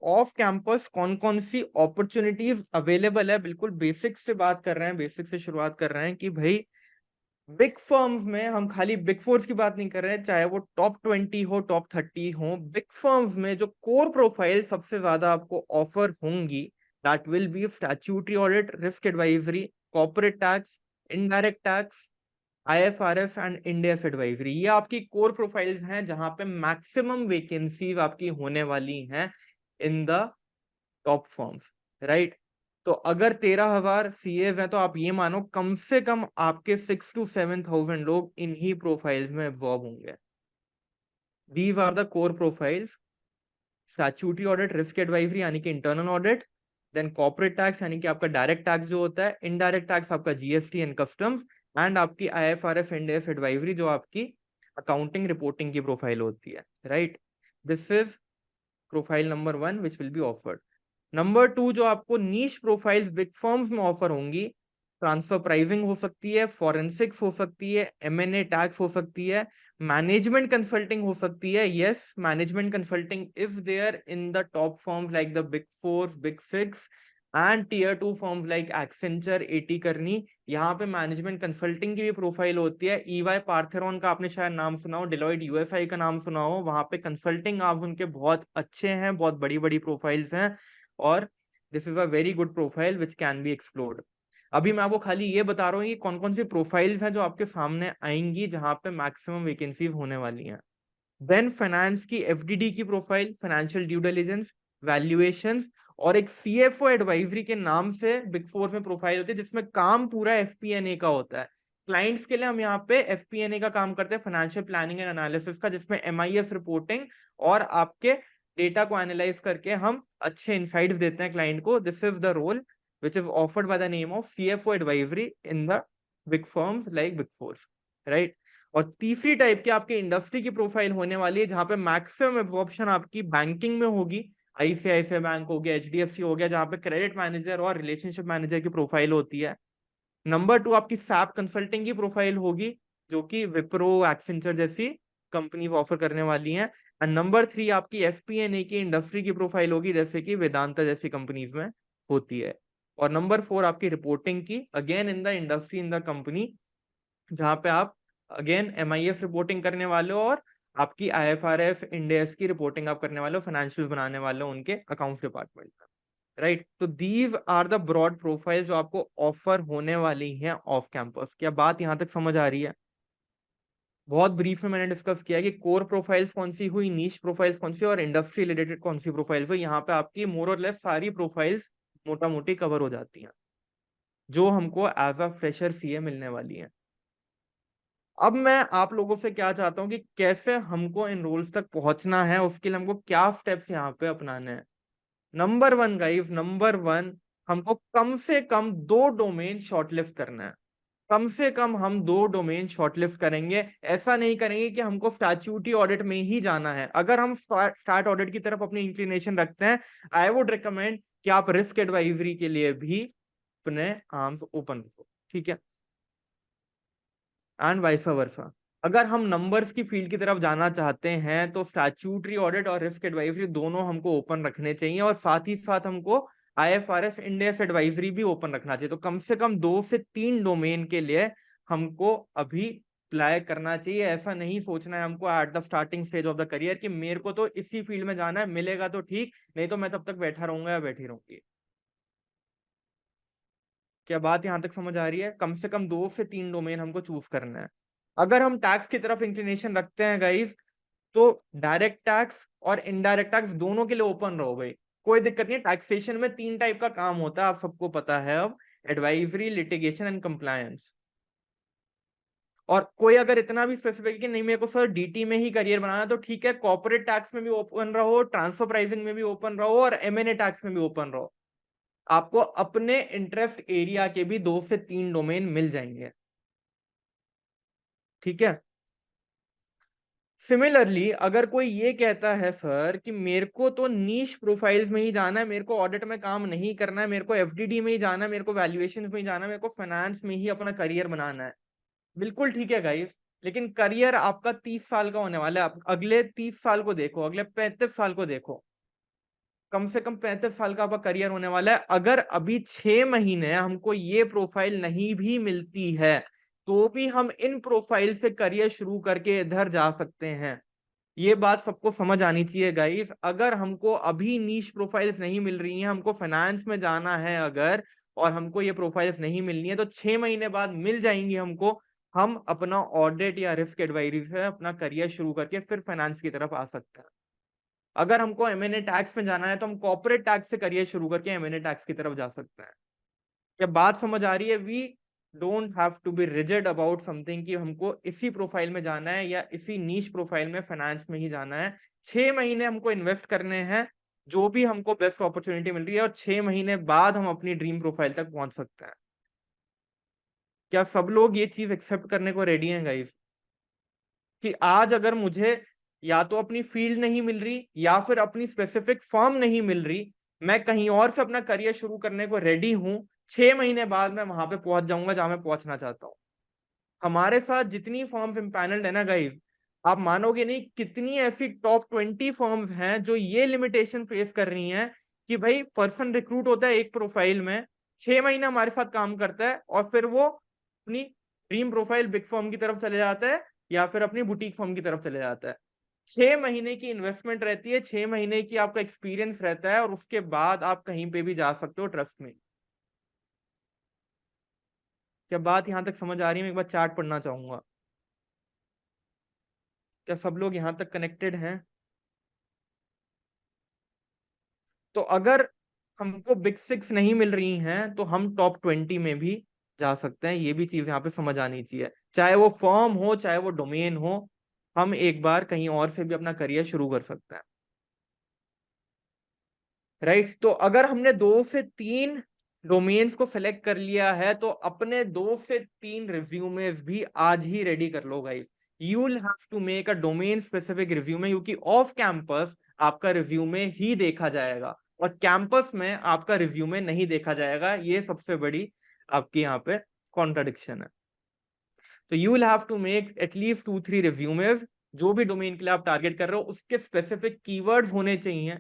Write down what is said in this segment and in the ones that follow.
Off campus कौन कौन सी opportunities available है, बिल्कुल बेसिक से बात कर रहे हैं, बेसिक से शुरुआत कर रहे हैं कि भाई बिग फर्म्स में हम खाली बिग फोर्स की बात नहीं कर रहे हैं, चाहे वो टॉप 20 हो, टॉप 30 हो, बिग फर्म्स में जो कोर प्रोफाइल सबसे ज्यादा आपको ऑफर होंगी, that will be statutory audit, risk advisory, corporate tax, indirect tax, IFRS and end AS advisory. ये आपकी कोर प्रोफाइल्स हैं जहां पे मैक्सिमम वैकेंसीज आपकी होने वाली हैं इन द टॉप फर्म्स, राइट। तो अगर 13,000 सीएस हैं तो आप ये मानो कम से कम आपके 6 to 7,000 लोग इन्हीं प्रोफाइल्स में एब्जॉर्ब होंगे। These are the core profiles: statutory audit, risk advisory यानी कि internal audit, then corporate tax यानी कि आपका डायरेक्ट टैक्स जो होता है, इनडायरेक्ट टैक्स आपका जीएसटी एंड कस्टम्स, एंड आपकी आईएफआरएस इंड एस एडवाइजरी जो आपकी अकाउंटिंग रिपोर्टिंग की प्रोफाइल होती है, right. This is profile number 1 which will be offered. Number 2 जो आपको नीश प्रोफाइल्स बिग फर्म्स में ऑफर होंगी, ट्रांसफर प्राइसिंग हो सकती है, फॉरेंसिक्स हो सकती है, एमएनए टैक्स हो सकती है, मैनेजमेंट कंसल्टिंग हो सकती है। Yes, management consulting is there in the top firms like the big four, big six and tier 2 firms like Accenture, AT Kearney. यहाँ पे मैनेजमेंट कंसल्टिंग की भी प्रोफाइल होती है। ईवाई पार्थेरॉन का आपने शायद नाम सुना हो, डिलॉयट यूएसआई का नाम सुना हो, वहां पे कंसल्टिंग आप उनके बहुत अच्छे हैं, बहुत बड़ी बड़ी प्रोफाइल्स हैं, और this is a very good profile which can be explored. अभी मैं आपको खाली ये बता रहा हूँ कि कौन कौन सी प्रोफाइल्स हैं जो आपके सामने आएंगी जहां पे मैक्सिमम वैकेंसीज होने वाली हैं। देन फाइनेंस की एफडीडी की profile, financial due diligence, valuations, और एक सीएफओ एडवाइजरी के नाम से बिग फोर में प्रोफाइल होती है जिसमें काम पूरा एफपीएनए का होता है। क्लाइंट्स के लिए हम यहाँ पे एफपीएनए का काम करते हैं, फाइनेंशियल प्लानिंग एंड एनालिसिस का, जिसमें एमआईएस रिपोर्टिंग और आपके डेटा को एनालाइज करके हम अच्छे इंसाइट्स देते हैं क्लाइंट को। This is the role which is offered by the name of CFO advisory in the big firms like Big Four, right? और तीसरी टाइप की आपके इंडस्ट्री की प्रोफाइल होने वाली है जहां पे मैक्सिमम एब्जॉर्प्शन आपकी बैंकिंग में होगी। आईसीआईसीआई बैंक हो गया, एचडीएफसी हो गया, जहां पे क्रेडिट मैनेजर और रिलेशनशिप मैनेजर की प्रोफाइल होती है। नंबर 2 आपकी सैप कंसल्टिंग की प्रोफाइल होगी, जो कि विप्रो, एक्सेंचर जैसी कंपनी ऑफर करने वाली हैं। एंड नंबर 3 आपकी एफपीएनए की इंडस्ट्री की प्रोफाइल होगी, जैसे कि वेदांता जैसी कंपनीज में होती है। और नंबर 4 आपकी रिपोर्टिंग की, again in the industry, in the company, जहां पे आप अगेन एमआईएस रिपोर्टिंग करने वाले हो और आपकी आईएफआरएस इंड एस की रिपोर्टिंग आप करने वाले हो, फाइनेंशियल बनाने वाले हो उनके अकाउंट्स डिपार्टमेंट में, राइट। तो these are the broad profile जो आपको ऑफर होने वाली हैं ऑफ कैंपस। क्या बात यहां तक समझ आ रही है? बहुत ब्रीफ में मैंने डिस्कस किया कि कोर प्रोफाइल्स कौन सी हुई, नीश प्रोफाइल्स कौन सी, और इंडस्ट्री रिलेटेड कौन सी प्रोफाइल्स हुई। यहाँ पे आपकी मोर और लेस सारी प्रोफाइल्स मोटा मोटी कवर हो जाती हैं जो हमको एज अ फ्रेशर सीए मिलने वाली हैं। अब मैं आप लोगों से क्या चाहता हूं कि कैसे हमको इन रोल्स तक पहुंचना है, उसके लिए हमको क्या स्टेप्स यहाँ पे अपनाने हैं। नंबर 1 गाइस, नंबर 1, हमको कम से कम 2 डोमेन शॉर्टलिस्ट करना है। कम से कम हम 2 डोमेन शॉर्टलिस्ट करेंगे। ऐसा नहीं करेंगे कि हमको स्टैट्यूटरी ऑडिट में ही जाना है। अगर हम स्टार्ट ऑडिट की तरफ अपनी इंक्लिनेशन रखते हैं, आई वुड रिकमेंड कि आप रिस्क एडवाइजरी के लिए भी अपने आर्म्स ओपन रखो, ठीक है, एंड वाइस वर्सा। अगर हम नंबर्स की फील्ड की तरफ जाना चाहते हैं तो स्टैट्यूटरी ऑडिट और रिस्क एडवाइजरी दोनों हमको ओपन रखने चाहिए, और साथ ही साथ हमको आईएफआरएस इंड एस एडवाइजरी भी ओपन रखना चाहिए। तो कम से कम 2 से 3 डोमेन के लिए हमको अभी अप्लाई करना चाहिए। ऐसा नहीं सोचना है हमको at the starting stage of the career कि मेरे को तो इसी फील्ड में जाना है, मिलेगा तो ठीक, नहीं तो मैं तब तक बैठा रहूंगा या बैठी रहूंगी। क्या बात यहां तक समझ आ रही है? कम से कम 2 से 3 डोमेन हमको चूज करना है। अगर हम टैक्स की तरफ इंक्लिनेशन रखते हैं गाइस, तो डायरेक्ट टैक्स और इनडायरेक्ट टैक्स दोनों के लिए ओपन रहो भाई, कोई दिक्कत नहीं है। टैक्सेशन में 3 टाइप का काम होता है, आप सबको पता है अब: एडवाइजरी, लिटिगेशन एंड कंप्लायंस। और कोई अगर इतना भी स्पेसिफिक कि नहीं मेरे को सर डीटी में ही करियर बनाना, तो ठीक है, कॉर्पोरेट टैक्स में भी ओपन रहो, ट्रांसफर प्राइसिंग में भी ओपन रहो, और एमएनए टैक्स में भी ओपन रहो। आपको अपने इंटरेस्ट एरिया के भी 2 से 3 डोमेन मिल जाएंगे, ठीक है। सिमिलरली अगर कोई ये कहता है सर कि मेरे को तो नीश प्रोफाइल्स में ही जाना है, मेरे को ऑडिट में काम नहीं करना है, मेरे को एफडीडी में ही जाना है, मेरे को वैल्यूएशंस में ही जाना है, मेरे को फाइनेंस में ही अपना करियर बनाना है, बिल्कुल ठीक है गाइस। लेकिन करियर आपका 30 साल का होने वाला है। आप अगले 30 साल को देखो, अगले 35 साल को देखो। कम से कम 35 साल का आपका करियर होने वाला है। अगर अभी 6 महीने हमको ये प्रोफाइल नहीं भी मिलती है तो भी हम इन प्रोफाइल से करियर शुरू करके इधर जा सकते हैं। ये बात सबको समझ आनी चाहिए गाइस। अगर हमको अभी नीश प्रोफाइल्स नहीं मिल रही हैं, हमको फाइनेंस में जाना है अगर, और हमको ये प्रोफाइल्स नहीं मिलनी है, तो 6 महीने बाद मिल जाएंगी हमको। हम अपना ऑडिट या रिस्क एडवाइजरी से अपना करियर शुरू करके फिर फाइनेंस की तरफ आ सकते हैं। अगर हमको एमएनए टैक्स में जाना है तो हम कॉर्पोरेट टैक्स से करियर शुरू करके एमएनए टैक्स की तरफ जा सकते हैं। क्या बात समझ आ रही है? We don't have to be rigid about something कि हमको इसी प्रोफाइल में जाना है या इसी नीश प्रोफाइल में फाइनेंस में ही जाना है। 6 महीने हमको इन्वेस्ट करने हैं, जो भी हमको बेस्ट अपॉर्चुनिटी मिल रही है, और 6 महीने बाद हम अपनी ड्रीम प्रोफाइल तक पहुंच सकते हैं। क्या सब लोग ये चीज एक्सेप्ट करने को रेडी हैं गाइस? कि आज अगर मुझे या तो अपनी फील्ड नहीं मिल रही या फिर अपनी स्पेसिफिक फर्म नहीं मिल रही, मैं कहीं और से अपना करियर शुरू करने को रेडी हूं। 6 महीने बाद मैं वहां पे पहुंच जाऊंगा जहां मैं पहुंचना चाहता हूं। हमारे साथ जितनी फर्म्स इम्पैनल्ड है ना गाइस, आप मानोगे नहीं कितनी ऐसी टॉप 20 फर्म्स हैं जो ये लिमिटेशन फेस कर रही हैं कि भाई पर्सन रिक्रूट होता है एक प्रोफाइल में, 6 महीने हमारे साथ काम करता है और फिर वो अपनी ड्रीम प्रोफाइल बिग फर्म की तरफ चले जाता है या फिर अपनी बुटीक फर्म की तरफ चले जाता है। 6 महीने की इन्वेस्टमेंट रहती है, 6 महीने की आपका एक्सपीरियंस रहता है, और उसके बाद आप कहीं पे भी जा सकते हो, ट्रस्ट में। क्या बात यहां तक समझ आ रही है? मैं एक बार चार्ट पढ़ना चाहूंगा। क्या सब लोग यहां तक कनेक्टेड हैं? तो अगर हमको बिग 6 नहीं मिल रही हैं तो हम टॉप 20 में भी जा सकते हैं। ये भी चीज यहाँ पे समझ आनी चाहिए, चाहे वो फर्म हो चाहे वो डोमेन हो, हम एक बार कहीं और से भी अपना करियर शुरू कर सकते हैं। राइट, तो अगर हमने 2 से 3 डोमेन्स को सिलेक्ट कर लिया है तो अपने 2 से 3 रिज्यूमेस भी आज ही रेडी कर लो guys. You will have to make a domain specific resume, क्योंकि ऑफ कैंपस आपका रिज्यूमे ही देखा जाएगा और कैंपस में आपका रिज्यूमे नहीं देखा जाएगा। ये सबसे बड़ी आपकी यहाँ पे कॉन्ट्राडिक्शन है। तो you will have to make at least 2-3 resumes. जो भी डोमेन के लिए आप टारगेट कर रहे हो उसके स्पेसिफिक कीवर्ड्स होने चाहिए,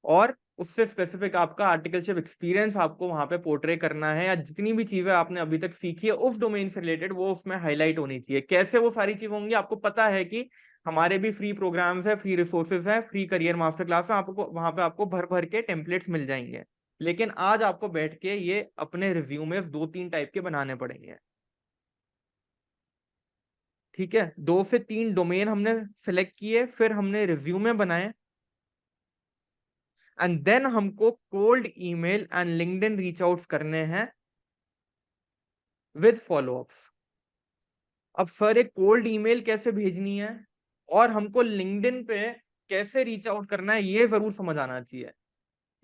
और उससे स्पेसिफिक आपका आर्टिकलशिप एक्सपीरियंस आपको वहां पे पोर्ट्रे करना है, या जितनी भी चीजें आपने अभी तक सीखी है उस डोमेन से रिलेटेड वो उसमें हाईलाइट होनी चाहिए। कैसे वो सारी चीजें होंगी? आपको पता है कि हमारे भी फ्री प्रोग्राम्स है, फ्री रिसोर्सेज है, फ्री करियर मास्टर क्लास है, आपको वहां पे आपको भर भर के टेम्पलेट्स मिल जाएंगे। लेकिन आज आपको बैठ के ये अपने रिज्यूमे 2-3 टाइप के बनाने पड़ेंगे। ठीक है, 2 से 3 डोमेन हमने सेलेक्ट किए, फिर हमने रिज्यूमे बनाए, एंड देन हमको cold email and LinkedIn reach outs करने हैं विद फॉलोअप्स। अब सर एक कोल्ड ईमेल कैसे भेजनी है और हमको लिंक्डइन पे कैसे रीच आउट करना है, ये जरूर समझ आना चाहिए।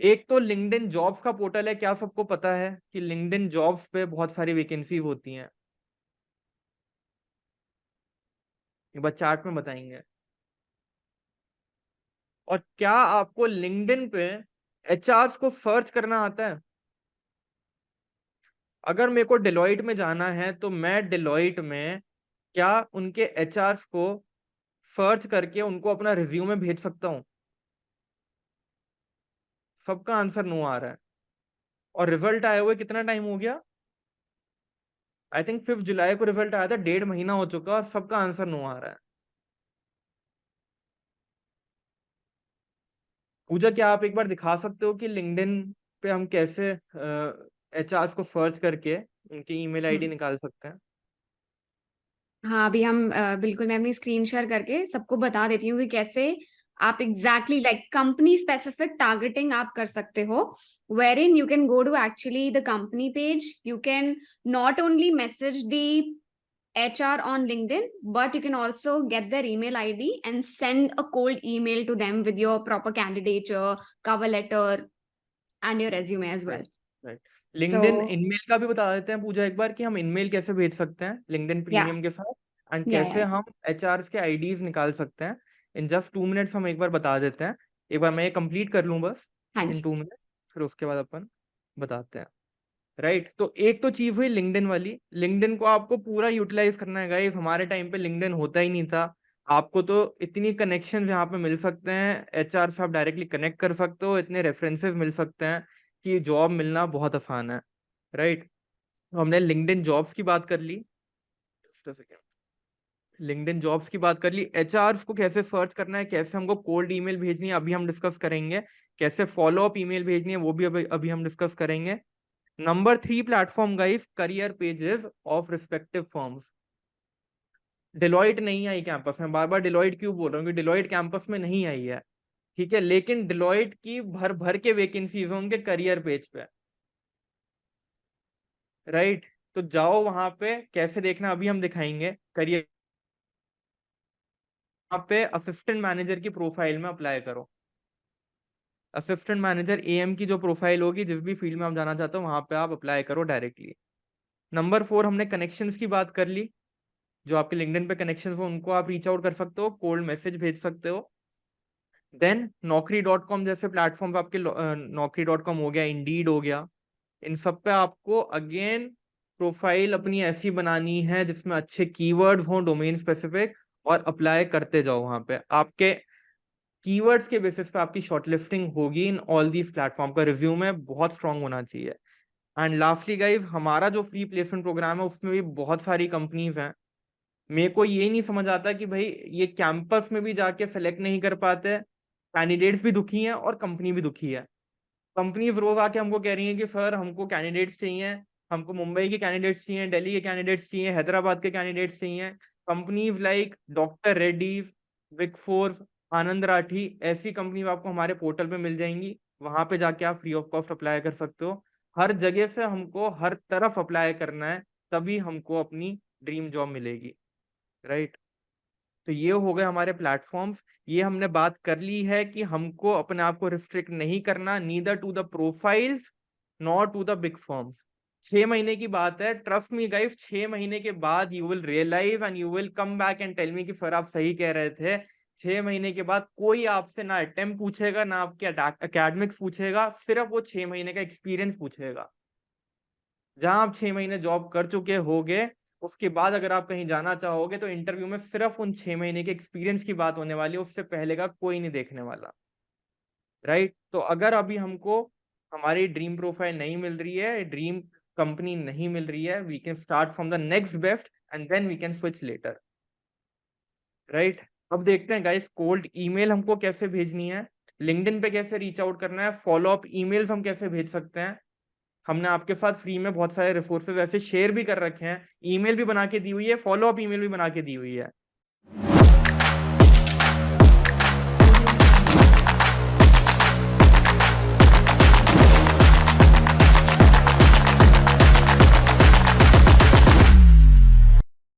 एक तो लिंक्डइन जॉब्स का पोर्टल है, क्या सबको पता है कि लिंक्डइन जॉब्स पे बहुत सारी वैकेंसीज होती हैं? एक बार चार्ट में बताएंगे। और क्या आपको लिंक्डइन पे एचआरस को सर्च करना आता है? अगर मेरे को डिलॉइट में जाना है तो मैं डिलॉइट में क्या उनके एचआरस को सर्च करके उनको अपना रिज्यूमे भेज सकता हूं? सबका आंसर नो आ रहा है। और रिजल्ट आए हुए कितना टाइम हो गया? आई थिंक 5 जुलाई को रिजल्ट आया था, 1.5 महीना हो चुका और सबका आंसर नो आ रहा है। पूजा, क्या आप एक बार दिखा सकते हो कि लिंक्डइन पे हम कैसे एचआरस को सर्च करके उनकी ईमेल आईडी हम्म। निकाल सकते हैं? हाँ, अभी हम बिल्कुल, मैं अपनी स्क्रीन शेयर करके सबको बता देती हूँ कि कैसे आप exactly like company specific targeting आप कर सकते हो, where in you can go to actually the company page, you can not only message the HR on LinkedIn, but you can also get their email ID and send a cold email to them with your proper candidature, cover letter, and your resume as well. Right, right. So, LinkedIn enamel का भी बता देते हैं पूजा एक बार कि हम enamel कैसे भेज सकते हैं लिंक्डइन yeah, प्रीमियम के साथ, एंड yeah. कैसे हम एचआरस के आईडीज निकाल सकते हैं। इन जस्ट 2 मिनट्स हम एक बार बता देते हैं। एक बार मैं ये कंप्लीट कर लूं बस हाँ इन जी। 2 मिनट, फिर उसके बाद अपन बताते हैं। राइट, तो एक तो चीज हुई लिंक्डइन वाली। लिंक्डइन को आपको पूरा यूटिलाइज करना है गाइस। हमारे टाइम पे लिंक्डइन होता ही नहीं था, आपको तो इतनी कनेक्शन यहाँ पे मिल सकते हैं, एचआर से आप डायरेक्टली कनेक्ट कर सकते हो, इतने रेफरेंसेस मिल सकते हैं कि जॉब मिलना बहुत आसान है, राइट। तो हमने लिंक्डइन जॉब्स की बात कर ली, लिंक्डइन जॉब्स की बात कर ली। एचआर को कैसे सर्च करना है, कैसे हमको कोल्ड ईमेल भेजनी है, अभी हम डिस्कस करेंगे। कैसे फॉलो अप ईमेल भेजनी है, वो भी अभी हम डिस्कस करेंगे। Number 3 platform guys, career pages of respective firms. Deloitte नहीं आई कैंपस में, बार बार डिलॉइट क्यों बोल रहा हूँ कि डिलॉइट कैंपस में नहीं आई है, ठीक है, लेकिन डिलॉइट की भर भर के वैकेंसीज हैं उनके करियर पेज पे, राइट। तो जाओ वहां पे, कैसे देखना अभी हम दिखाएंगे। करियर वहां पे असिस्टेंट मैनेजर की प्रोफाइल में अप्लाई करो। असिस्टेंट मैनेजर एएम की जो प्रोफाइल होगी, जिस भी फील्ड में आप जाना चाहते हो वहां पे आप अप्लाई करो डायरेक्टली। नंबर 4 हमने कनेक्शंस की बात कर ली। जो आपके लिंक्डइन पे कनेक्शंस हो उनको आप रीच आउट कर सकते हो, कोल्ड मैसेज भेज सकते हो। देन Naukri.com जैसे प्लेटफॉर्म आपके, Naukri.com हो गया, इंडीड हो गया, इन सब पे आपको अगेन प्रोफाइल अपनी ऐसी बनानी है जिसमें अच्छे कीवर्ड्स हों, डोमेन स्पेसिफिक, और अप्लाई करते जाओ। वहां पे आपके कीवर्ड्स के बेसिस पे आपकी शॉर्टलिस्टिंग होगी इन ऑल दीज प्लेटफॉर्म। का रिज्यूमे बहुत स्ट्रांग होना चाहिए। एंड लास्टली गाइज, हमारा जो फ्री प्लेसमेंट प्रोग्राम है उसमें भी बहुत सारी कंपनीज हैं। मेरे को ये नहीं समझ आता कि भाई ये कैंपस में भी जाके सेलेक्ट नहीं कर पाते, कैंडिडेट्स भी दुखी हैं और कंपनी भी दुखी है। कंपनीज रोज आके हमको कह रही हैं कि सर हमको कैंडिडेट्स चाहिए, हमको मुंबई के कैंडिडेट्स चाहिए, दिल्ली के कैंडिडेट्स चाहिए, हैदराबाद के कैंडिडेट्स चाहिए। Companies like Doctor Reddy's, big four, Anand Rathi, ऐसी कंपनी आपको हमारे पोर्टल पे मिल जाएंगी। वहां पे जाके आप फ्री ऑफ कॉस्ट अप्लाई कर सकते हो। हर जगह से हमको हर तरफ अप्लाई करना है, तभी हमको अपनी ड्रीम जॉब मिलेगी, राइट। तो ये हो गए हमारे प्लेटफॉर्म्स। ये हमने बात कर ली है कि हमको अपने आप को रिस्ट्रिक्ट नहीं करना, neither to the profiles not to the big firms. 6 महीने की बात है, ट्रस्ट मी गाइस, 6 महीने के बाद you will realise and you will come back and tell me कि सर आप सही कह रहे थे। 6 महीने के बाद कोई आपसे ना अटेम्प्ट पूछेगा, ना आपके अकेडमिक्स पूछेगा, सिर्फ वो 6 महीने का एक्सपीरियंस पूछेगा। जहां आप 6 महीने जॉब कर चुके होगे, उसके बाद अगर आप कहीं जाना चाहोगे तो इंटरव्यू में सिर्फ उन 6 महीने के एक्सपीरियंस की बात होने वाली है, उससे पहले का कोई नहीं देखने वाला, राइट। तो अगर अभी हमको हमारी ड्रीम प्रोफाइल नहीं मिल रही है, ड्रीम कंपनी नहीं मिल रही है, we can start from the next best and then we can switch later, right. अब देखते हैं गाइस, कोल्ड ईमेल हमको कैसे भेजनी है, लिंक्डइन पे कैसे रीच आउट करना है, फॉलो अप ईमेल्स हम कैसे भेज सकते हैं। हमने आपके साथ फ्री में बहुत सारे रिसोर्सेज ऐसे शेयर भी कर रखे हैं, ईमेल भी बना के दी हुई है, फॉलो अप ईमेल भी बना के दी हुई है।